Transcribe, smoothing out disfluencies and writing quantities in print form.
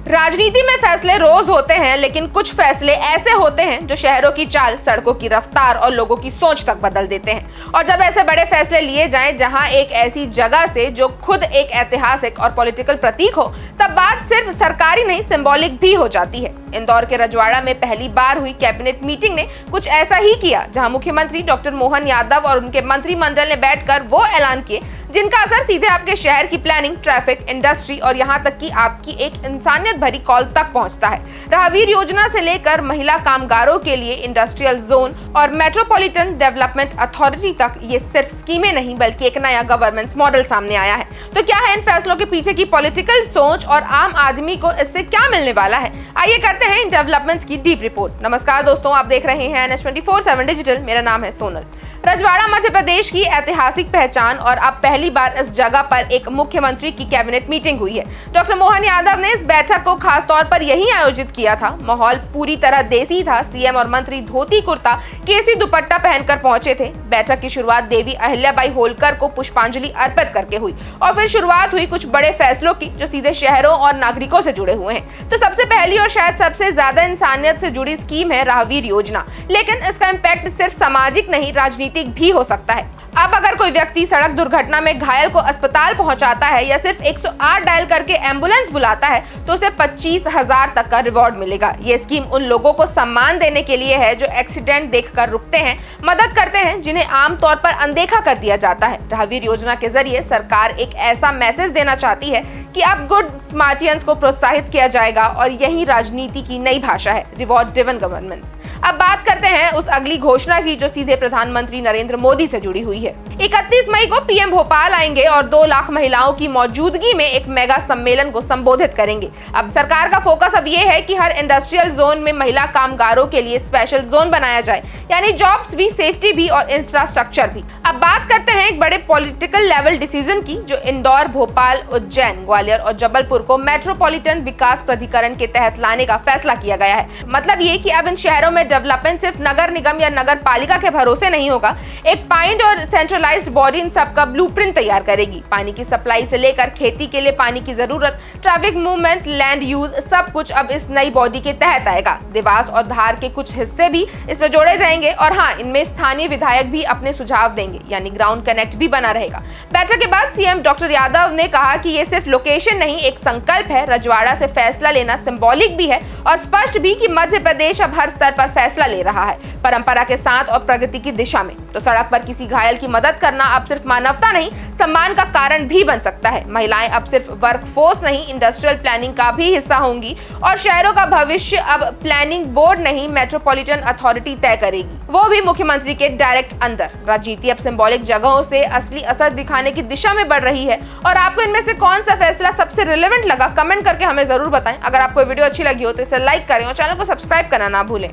राजनीति में फैसले रोज होते हैं, लेकिन कुछ फैसले ऐसे होते हैं जो शहरों की चाल, सड़कों की रफ्तार और लोगों की सोच तक बदल देते हैं। और जब ऐसे बड़े फैसले लिए जाएं जहां एक ऐसी जगह से जो खुद एक ऐतिहासिक और पॉलिटिकल प्रतीक हो, तब बात सिर्फ सरकारी नहीं, सिंबॉलिक भी हो जाती है। इंदौर के रजवाड़ा में पहली बार हुई कैबिनेट मीटिंग ने कुछ ऐसा ही किया, जहां मुख्यमंत्री डॉक्टर मोहन यादव और उनके मंत्रिमंडल ने बैठकर वो ऐलान किए जिनका असर सीधे आपके शहर की प्लानिंग, ट्रैफिक, इंडस्ट्री और यहाँ तक कि आपकी एक इंसानियत भरी कॉल तक पहुँचता है। राहवीर योजना से लेकर महिला कामगारों के लिए इंडस्ट्रियल जोन और मेट्रोपॉलिटन डेवलपमेंट अथॉरिटी तक ये सिर्फ स्कीमें नहीं बल्कि एक नया गवर्नेंस मॉडल सामने आया है। तो क्या है इन फैसलों के पीछे की पॉलिटिकल सोच और आम आदमी को इससे क्या मिलने वाला है? आइए करते हैं इन डेवलपमेंट्स की डीप रिपोर्ट। नमस्कार दोस्तों, आप देख रहे हैं NH24/7 डिजिटल। मेरा नाम है सोनल। रजवाड़ा मध्य प्रदेश की ऐतिहासिक पहचान और अब पहली बार इस जगह पर एक मुख्यमंत्री की कैबिनेट मीटिंग हुई है। डॉक्टर मोहन यादव ने इस बैठक को खास तौर पर यही आयोजित किया था। माहौल पूरी तरह देसी था। सीएम और मंत्री धोती कुर्ता, केसी दुपट्टा पहनकर पहुंचे थे। बैठक की शुरुआत देवी अहिल्याबाई होलकर को पुष्पांजलि अर्पित करके हुई और फिर शुरुआत हुई कुछ बड़े फैसलों की जो सीधे शहरों और नागरिकों से जुड़े हुए हैं। तो सबसे पहली और शायद सबसे ज्यादा इंसानियत से जुड़ी स्कीम है राहवीर योजना, लेकिन इसका इम्पैक्ट सिर्फ सामाजिक नहीं, राजनीतिक भी हो सकता है। अब अगर कोई व्यक्ति सड़क दुर्घटना में घायल को अस्पताल पहुंचाता है या सिर्फ 108 डायल करके एम्बुलेंस बुलाता है तो उसे 25,000 तक का रिवॉर्ड मिलेगा। ये स्कीम उन लोगों को सम्मान देने के लिए है जो एक्सीडेंट देखकर रुकते हैं, मदद करते हैं, जिन्हें आमतौर पर अनदेखा कर दिया जाता है। राहवीर योजना के जरिए सरकार एक ऐसा मैसेज देना चाहती है कि अब गुड स्मार्टियंस को प्रोत्साहित किया जाएगा और यही राजनीति की नई भाषा है, रिवॉर्ड ड्रिवन गवर्नेंस। अब बात करते हैं उस अगली घोषणा की जो सीधे प्रधानमंत्री नरेंद्र मोदी से जुड़ी हुई है। 31 मई को पीएम भोपाल आएंगे और 2 लाख महिलाओं की मौजूदगी में एक मेगा सम्मेलन को संबोधित करेंगे। अब सरकार का फोकस अब ये है कि हर इंडस्ट्रियल जोन में महिला कामगारों के लिए स्पेशल जोन बनाया जाए, यानी जॉब्स भी, सेफ्टी भी और इंफ्रास्ट्रक्चर भी। अब बात करते हैं एक बड़े पॉलिटिकल लेवल डिसीजन की जो इंदौर, भोपाल, उज्जैन, ग्वालियर और जबलपुर को मेट्रोपॉलिटन विकास प्राधिकरण के तहत लाने का फैसला किया गया है। मतलब ये कि अब इन शहरों में डेवलपमेंट सिर्फ नगर निगम या नगर पालिका के भरोसे नहीं होगा। एक पॉइंट और सेंट्रलाइज्ड बॉडी इन सब का ब्लूप्रिंट तैयार करेगी। पानी की सप्लाई से लेकर खेती के लिए पानी की जरूरत, ट्रैफिक मूवमेंट, लैंड यूज, सब कुछ अब इस नई बॉडी के तहत आएगा। देवास और धार के कुछ हिस्से भी इसमें जोड़े जाएंगे और हाँ, इनमें स्थानीय विधायक भी अपने सुझाव देंगे, यानी ग्राउंड कनेक्ट भी बना रहेगा। बैठक के बाद सीएम डॉक्टर यादव ने कहा कि ये सिर्फ लोकेशन नहीं, एक संकल्प है। रजवाड़ा से फैसला लेना सिंबॉलिक भी है और स्पष्ट भी कि मध्य प्रदेश अब हर स्तर पर फैसला ले रहा है, परंपरा के साथ और प्रगति की दिशा में। तो सड़क पर किसी घायल की मदद करना अब सिर्फ मानवता नहीं, सम्मान का कारण भी बन सकता है। महिलाएं अब सिर्फ वर्कफोर्स नहीं, इंडस्ट्रियल प्लानिंग का भी हिस्सा होंगी और शहरों का भविष्य अब प्लानिंग बोर्ड नहीं, मेट्रोपॉलिटन अथॉरिटी तय करेगी, वो भी मुख्यमंत्री के डायरेक्ट अंदर। राजनीति अब सिंबॉलिक जगहों से असली असर दिखाने की दिशा में बढ़ रही है। और आपको इनमें से कौन सा फैसला सबसे रिलेवेंट लगा, कमेंट करके हमें जरूर बताएं। अगर आपको वीडियो अच्छी लगी हो तो इसे लाइक करें और चैनल को सब्सक्राइब करना ना भूलें।